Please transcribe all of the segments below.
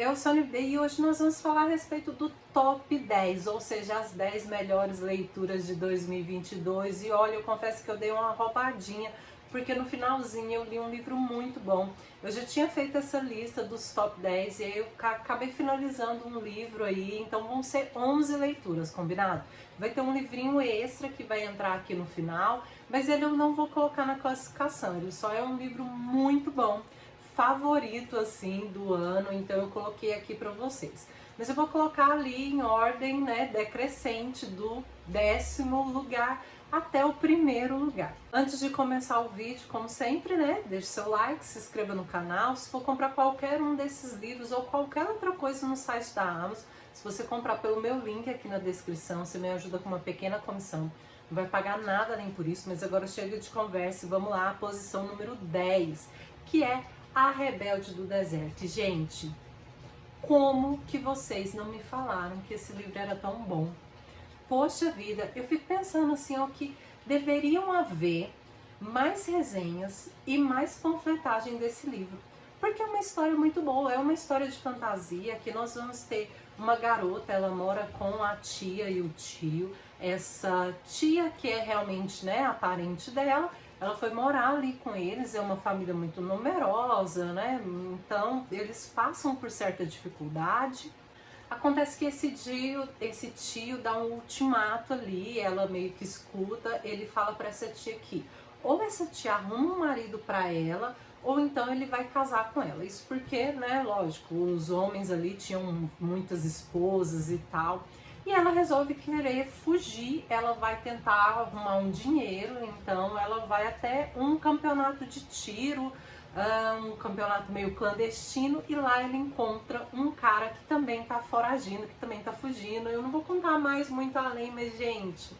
eu sou a Nibê e hoje nós vamos falar a respeito do top 10, ou seja, as 10 melhores leituras de 2022. E olha, eu confesso que eu dei uma roubadinha, porque no finalzinho eu li um livro muito bom. Eu já tinha feito essa lista dos top 10 e aí eu acabei finalizando um livro aí, então vão ser 11 leituras, combinado? Vai ter um livrinho extra que vai entrar aqui no final, mas ele eu não vou colocar na classificação, ele só é um livro muito bom, favorito assim do ano, então eu coloquei aqui para vocês. Mas eu vou colocar ali em ordem, né, decrescente do 10º lugar até o 1º lugar. Antes de começar o vídeo, como sempre, né, deixe seu like, se inscreva no canal. Se for comprar qualquer um desses livros ou qualquer outra coisa no site da Amazon, se você comprar pelo meu link aqui na descrição, você me ajuda com uma pequena comissão. Não vai pagar nada nem por isso, mas agora chega de conversa e vamos lá, a posição número 10, que é A Rebelde do Deserto. Gente, como que vocês não me falaram que esse livro era tão bom? Poxa vida, eu fico pensando assim, ó, que deveriam haver mais resenhas e mais panfletagem desse livro. Porque é uma história muito boa, é uma história de fantasia, que nós vamos ter uma garota, ela mora com a tia e o tio. Essa tia, que é realmente, né, a parente dela, ela foi morar ali com eles, é uma família muito numerosa, né, então eles passam por certa dificuldade. Acontece que esse tio dá um ultimato ali, ela meio que escuta, ele fala para essa tia que ou essa tia arruma um marido para ela, ou então ele vai casar com ela. Isso porque, né, lógico, os homens ali tinham muitas esposas e tal. E ela resolve querer fugir, ela vai tentar arrumar um dinheiro, então ela vai até um campeonato de tiro, um campeonato meio clandestino, e lá ele encontra um cara que também tá foragindo, que também tá fugindo. Eu não vou contar mais muito além, mas gente,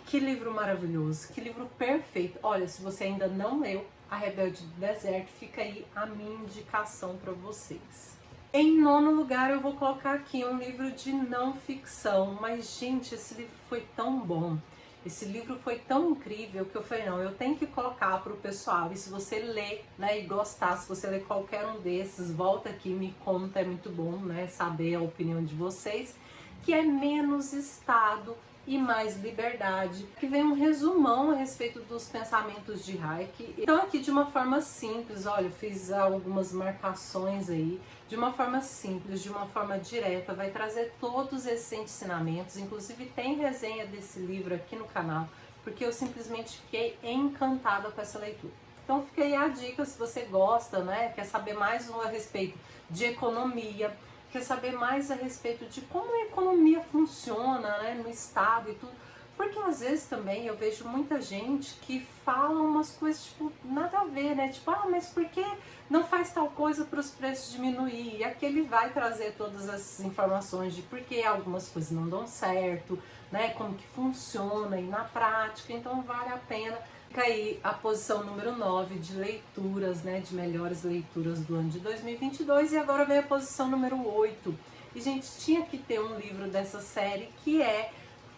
que livro maravilhoso, que livro perfeito. Olha, se você ainda não leu A Rebelde do Deserto, fica aí a minha indicação para vocês. Em 9º lugar eu vou colocar aqui um livro de não ficção, mas gente, esse livro foi tão bom. Esse livro foi tão incrível que eu falei, não, eu tenho que colocar para o pessoal. E se você ler, né, e gostar, se você ler qualquer um desses, volta aqui e me conta, é muito bom, né, saber a opinião de vocês, que é Menos Estado e Mais Liberdade, que vem um resumão a respeito dos pensamentos de Hayek. Então aqui de uma forma simples, olha, eu fiz algumas marcações aí, de uma forma simples, de uma forma direta, vai trazer todos esses ensinamentos, inclusive tem resenha desse livro aqui no canal, porque eu simplesmente fiquei encantada com essa leitura. Então fica aí a dica, se você gosta, né, quer saber mais a respeito de economia, quer saber mais a respeito de como a economia funciona, né, no estado e tudo, porque às vezes também eu vejo muita gente que fala umas coisas tipo nada a ver, né, tipo, ah, mas por que não faz tal coisa para os preços diminuir? E aqui ele vai trazer todas essas informações de por que algumas coisas não dão certo, né, como que funciona aí na prática, então vale a pena. Fica aí a posição número 9 de leituras, né, de melhores leituras do ano de 2022, e agora vem a posição número 8. E gente, tinha que ter um livro dessa série que é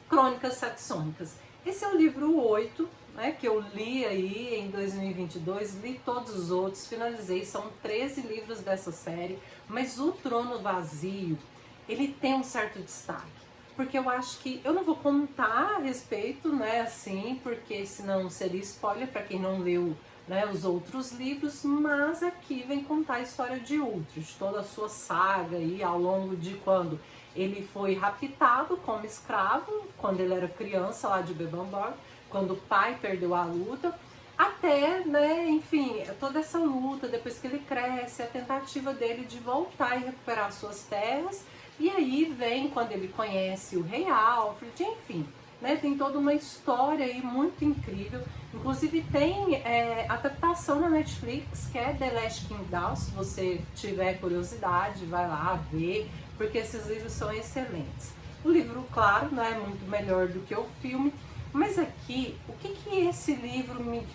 Crônicas Saxônicas. Esse é o livro 8, né, que eu li aí em 2022, li todos os outros, finalizei, são 13 livros dessa série, mas o Trono Vazio, ele tem um certo destaque. Porque eu acho que, eu não vou contar a respeito, né, assim, porque senão seria spoiler para quem não leu, né, os outros livros, mas aqui vem contar a história de Uhtred, toda a sua saga aí ao longo de quando ele foi raptado como escravo, quando ele era criança lá de Bebbanburg, quando o pai perdeu a luta, até, né, enfim, toda essa luta, depois que ele cresce, a tentativa dele de voltar e recuperar suas terras. E aí vem quando ele conhece o rei Alfred, enfim, né, tem toda uma história aí muito incrível. Inclusive tem adaptação na Netflix, que é The Last Kingdom. Se você tiver curiosidade, vai lá ver, porque esses livros são excelentes. O livro, claro, não é muito melhor do que o filme, mas aqui, o que esse livro me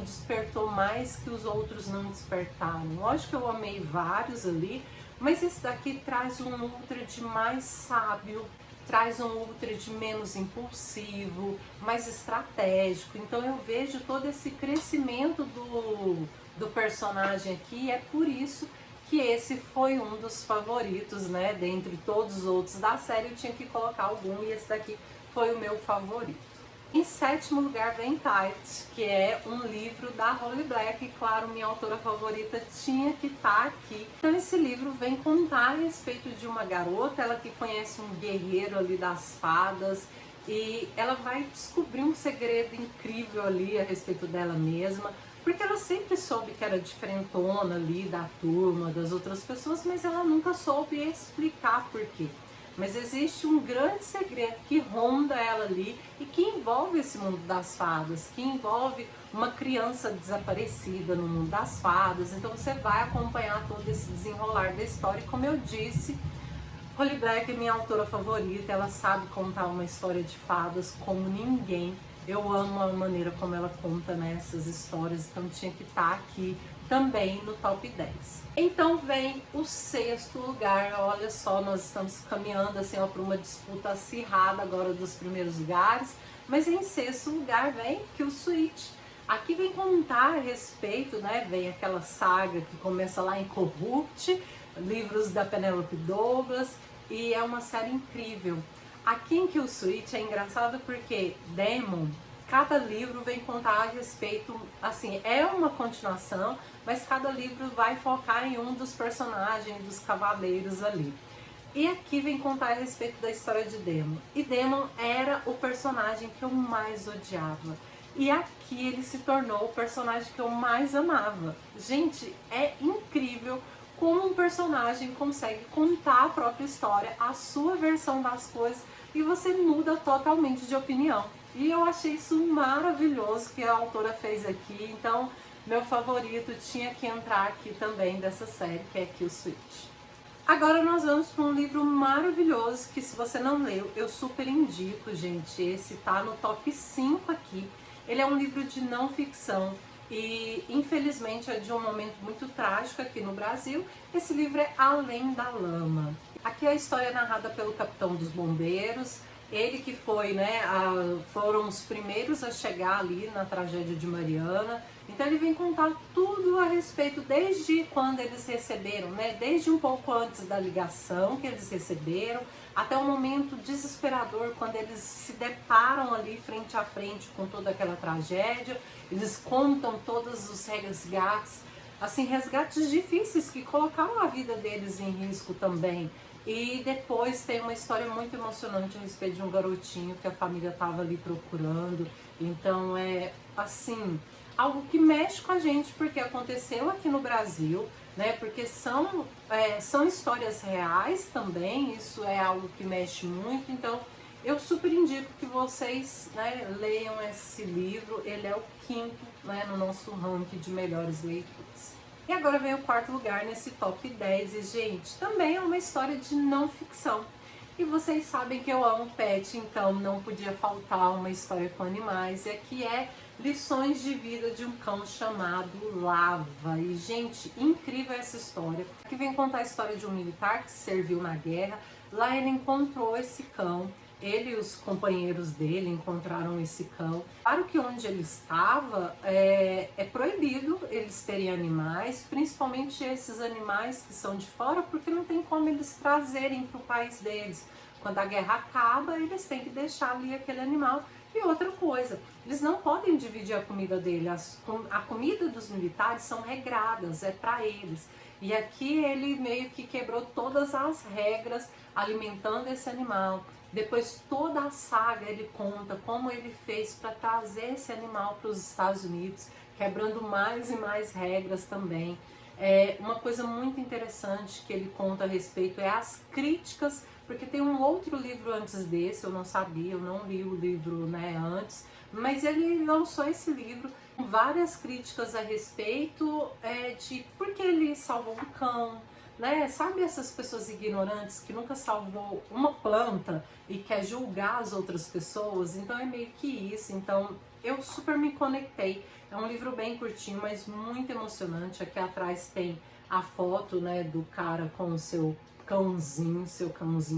despertou mais que os outros não despertaram? Lógico que eu amei vários ali, mas esse daqui traz um Uhtred mais sábio, traz um Uhtred menos impulsivo, mais estratégico. Então eu vejo todo esse crescimento do personagem aqui, e é por isso que esse foi um dos favoritos, né? Dentre todos os outros da série, eu tinha que colocar algum e esse daqui foi o meu favorito. Em sétimo lugar vem Tight, que é um livro da Holly Black, e claro, minha autora favorita tinha que estar aqui. Então esse livro vem contar a respeito de uma garota, ela que conhece um guerreiro ali das fadas, e ela vai descobrir um segredo incrível ali a respeito dela mesma, porque ela sempre soube que era diferentona ali da turma, das outras pessoas, mas ela nunca soube explicar por quê. Mas existe um grande segredo que ronda ela ali e que envolve esse mundo das fadas, que envolve uma criança desaparecida no mundo das fadas. Então você vai acompanhar todo esse desenrolar da história. E como eu disse, Holly Black é minha autora favorita, ela sabe contar uma história de fadas como ninguém. Eu amo a maneira como ela conta nessas histórias, então tinha que estar aqui também no top 10. Então vem o sexto lugar, olha só, nós estamos caminhando assim para uma disputa acirrada agora dos primeiros lugares, mas em sexto lugar vem Kill Switch. Aqui vem contar a respeito, né, vem aquela saga que começa lá em Corrupt, livros da Penelope Douglas, e é uma série incrível. Aqui em Kill Switch é engraçado porque Demon, cada livro vem contar a respeito, assim, é uma continuação, mas cada livro vai focar em um dos personagens, dos cavaleiros ali. E aqui vem contar a respeito da história de Demon. E Demon era o personagem que eu mais odiava. E aqui ele se tornou o personagem que eu mais amava. Gente, é incrível como um personagem consegue contar a própria história, a sua versão das coisas, e você muda totalmente de opinião. E eu achei isso maravilhoso que a autora fez aqui. Então, meu favorito tinha que entrar aqui também dessa série, que é Kill Switch. Agora nós vamos para um livro maravilhoso que, se você não leu, eu super indico, gente. Esse tá no top 5 aqui. Ele é um livro de não ficção e, infelizmente, é de um momento muito trágico aqui no Brasil. Esse livro é Além da Lama. Aqui a história é narrada pelo capitão dos bombeiros. Ele que foi, né, foram os primeiros a chegar ali na tragédia de Mariana. Então ele vem contar tudo a respeito, desde quando eles receberam, né, desde um pouco antes da ligação que eles receberam, até o momento desesperador, quando eles se deparam ali frente a frente com toda aquela tragédia. Eles contam todos os resgates, assim, resgates difíceis que colocaram a vida deles em risco também. E depois tem uma história muito emocionante a respeito de um garotinho que a família estava ali procurando. Então é, assim, algo que mexe com a gente, porque aconteceu aqui no Brasil, né? Porque são histórias reais também, isso é algo que mexe muito. Então eu super indico que vocês, né, leiam esse livro. Ele é o 5º, né, no nosso ranking de melhores leituras. E agora vem o 4º lugar nesse top 10, e gente, também é uma história de não ficção. E vocês sabem que eu amo pet, então não podia faltar uma história com animais, e aqui é Lições de Vida de um Cão Chamado Lava. E gente, incrível essa história. Aqui vem contar a história de um militar que serviu na guerra. Lá ele encontrou esse cão. Ele e os companheiros dele encontraram esse cão. Claro que onde ele estava é proibido eles terem animais, principalmente esses animais que são de fora, porque não tem como eles trazerem para o país deles. Quando a guerra acaba, eles têm que deixar ali aquele animal. E outra coisa, eles não podem dividir a comida dele. A comida dos militares são regradas, é para eles. E aqui ele meio que quebrou todas as regras alimentando esse animal. Depois toda a saga ele conta como ele fez para trazer esse animal para os Estados Unidos, quebrando mais e mais regras também. Uma coisa muito interessante que ele conta a respeito é as críticas, porque tem um outro livro antes desse, eu não sabia, eu não li o livro, né, antes, mas ele lançou esse livro com várias críticas a respeito de por que ele salvou um cão, né? Sabe essas pessoas ignorantes que nunca salvou uma planta e quer julgar as outras pessoas? Então é meio que isso. Então eu super me conectei. É um livro bem curtinho, mas muito emocionante. Aqui atrás tem a foto, né, do cara com o seu cãozinho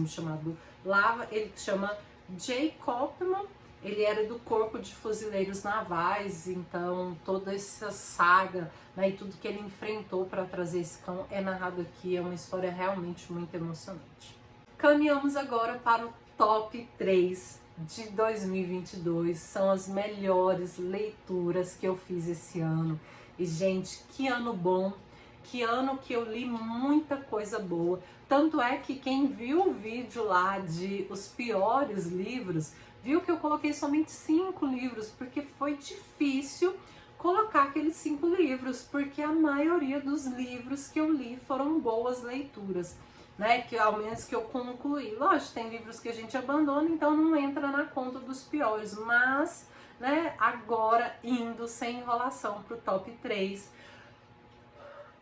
chamado Lava. Ele chama Jay Copman Ele era do Corpo de Fuzileiros Navais, então toda essa saga, né, e tudo que ele enfrentou para trazer esse cão é narrado aqui, é uma história realmente muito emocionante. Caminhamos agora para o top 3 de 2022, são as melhores leituras que eu fiz esse ano. E gente, que ano bom, que ano que eu li muita coisa boa. Tanto é que quem viu o vídeo lá de os piores livros, viu que eu coloquei somente 5 livros, porque foi difícil colocar aqueles 5 livros, porque a maioria dos livros que eu li foram boas leituras, né? Que ao menos que eu concluí. Lógico, tem livros que a gente abandona, então não entra na conta dos piores, mas, né, agora indo sem enrolação para o top 3.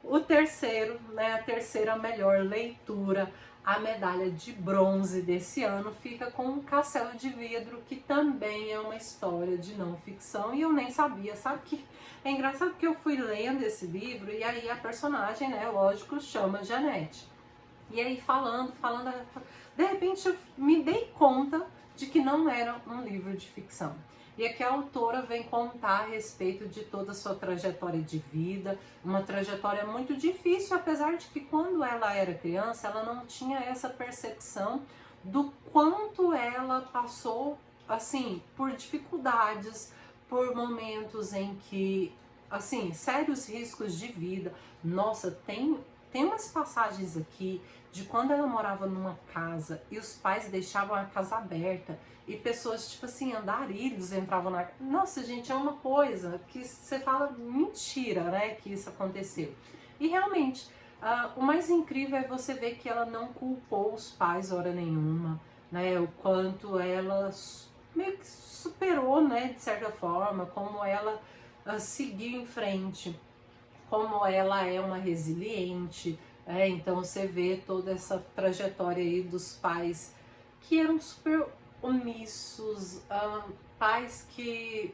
O terceiro, né, a terceira melhor leitura, a medalha de bronze desse ano fica com o Castelo de Vidro, que também é uma história de não ficção, e eu nem sabia, sabe que é engraçado que eu fui lendo esse livro e aí a personagem, né, lógico, chama Janete. E aí falando, de repente eu me dei conta de que não era um livro de ficção. E aqui a autora vem contar a respeito de toda a sua trajetória de vida, uma trajetória muito difícil, apesar de que quando ela era criança, ela não tinha essa percepção do quanto ela passou, assim, por dificuldades, por momentos em que, assim, sérios riscos de vida. Nossa, tem umas passagens aqui de quando ela morava numa casa e os pais deixavam a casa aberta e pessoas, tipo assim, andarilhos entravam na... Nossa, gente, é uma coisa que você fala, mentira, né, que isso aconteceu. E realmente, o mais incrível é você ver que ela não culpou os pais hora nenhuma, né, o quanto ela meio que superou, né, de certa forma, como ela seguiu em frente, como ela é uma resiliente, então você vê toda essa trajetória aí dos pais que eram super omissos, pais que,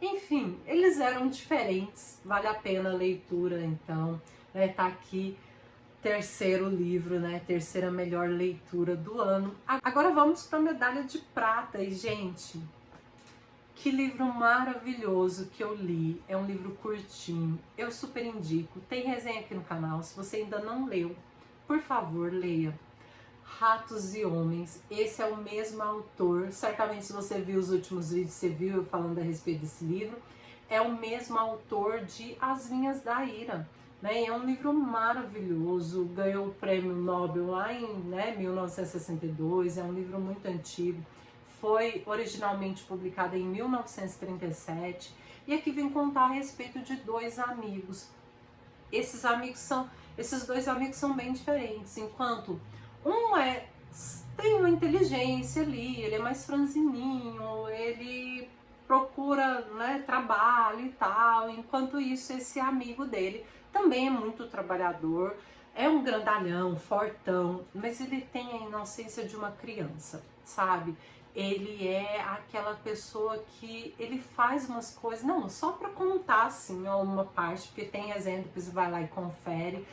enfim, eles eram diferentes, vale a pena a leitura, então, né, tá aqui, terceiro livro, né, terceira melhor leitura do ano. Agora vamos para a medalha de prata, e gente, que livro maravilhoso que eu li, é um livro curtinho, eu super indico, tem resenha aqui no canal, se você ainda não leu, por favor, leia. Ratos e Homens, esse é o mesmo autor, certamente se você viu os últimos vídeos, você viu eu falando a respeito desse livro, é o mesmo autor de As Vinhas da Ira, né? É um livro maravilhoso, ganhou o prêmio Nobel lá em 1962, é um livro muito antigo, foi originalmente publicado em 1937, e aqui vem contar a respeito de 2 amigos. Esses dois amigos são bem diferentes, enquanto um tem uma inteligência ali, ele é mais franzininho, ele procura, né, trabalho e tal, enquanto isso esse amigo dele também é muito trabalhador, é um grandalhão, fortão, mas ele tem a inocência de uma criança, sabe? Ele é aquela pessoa que ele faz umas coisas, não só para contar assim uma parte, porque tem exemplo, você vai lá e confere,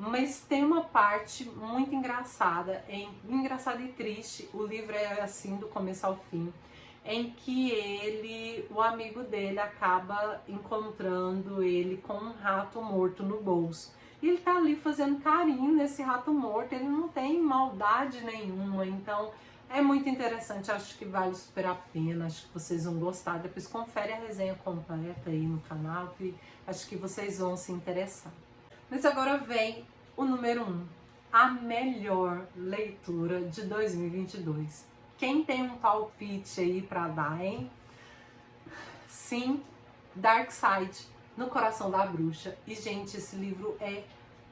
mas tem uma parte muito engraçada, engraçada e triste, o livro é assim do começo ao fim, em que o amigo dele acaba encontrando ele com um rato morto no bolso. E ele tá ali fazendo carinho nesse rato morto, ele não tem maldade nenhuma, então é muito interessante, acho que vale super a pena, acho que vocês vão gostar. Depois confere a resenha completa aí no canal, que acho que vocês vão se interessar. Mas agora vem o número 1, a melhor leitura de 2022. Quem tem um palpite aí pra dar, hein? Sim, Darkseid, No Coração da Bruxa. E, gente, esse livro é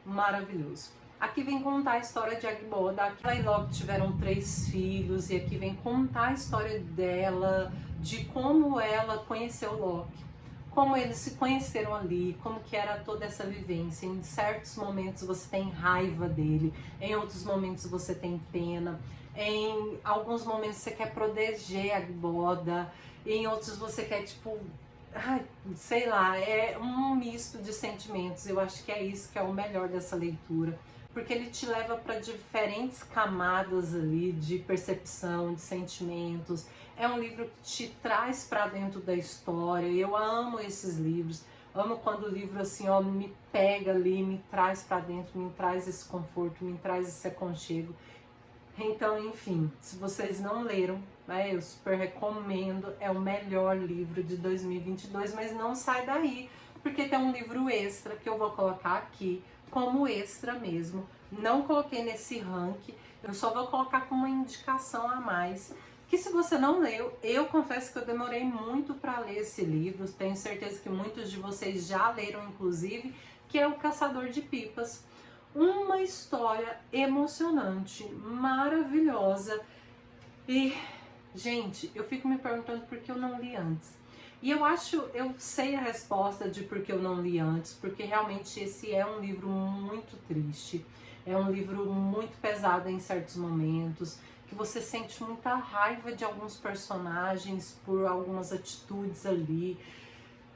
maravilhoso. Aqui vem contar a história de Agbotha. Ela e Loki tiveram 3 filhos, e aqui vem contar a história dela, de como ela conheceu Loki, como eles se conheceram ali, como que era toda essa vivência. Em certos momentos você tem raiva dele, em outros momentos você tem pena, em alguns momentos você quer proteger a Agbotha, em outros você quer, tipo, sei lá, é um misto de sentimentos. Eu acho que é isso que é o melhor dessa leitura, porque ele te leva para diferentes camadas ali de percepção, de sentimentos. É um livro que te traz para dentro da história. Eu amo esses livros. Amo quando o livro assim, ó, me pega ali, me traz para dentro, me traz esse conforto, me traz esse aconchego. Então, enfim, se vocês não leram, né, eu super recomendo, é o melhor livro de 2022, mas não sai daí, porque tem um livro extra que eu vou colocar aqui, como extra mesmo. Não coloquei nesse ranking, eu só vou colocar como uma indicação a mais, que se você não leu, eu confesso que eu demorei muito para ler esse livro, tenho certeza que muitos de vocês já leram, inclusive, que é O Caçador de Pipas. Uma história emocionante, maravilhosa. E, gente, eu fico me perguntando por que eu não li antes. E eu sei a resposta de por que eu não li antes, porque realmente esse é um livro muito triste. É um livro muito pesado em certos momentos, que você sente muita raiva de alguns personagens por algumas atitudes ali.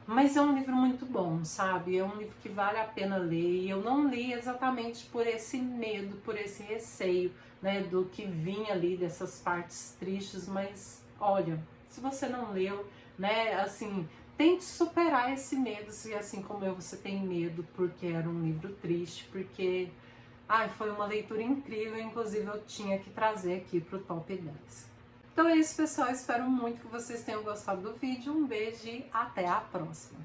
Mas é um livro muito bom, sabe? É um livro que vale a pena ler. E eu não li exatamente por esse medo, por esse receio, né? Do que vinha ali dessas partes tristes. Mas, olha, se você não leu, né? Assim, tente superar esse medo. Se assim como eu, você tem medo porque era um livro triste. Porque, ai, foi uma leitura incrível. Inclusive, eu tinha que trazer aqui pro top 10. Então é isso, pessoal. Espero muito que vocês tenham gostado do vídeo. Um beijo e até a próxima.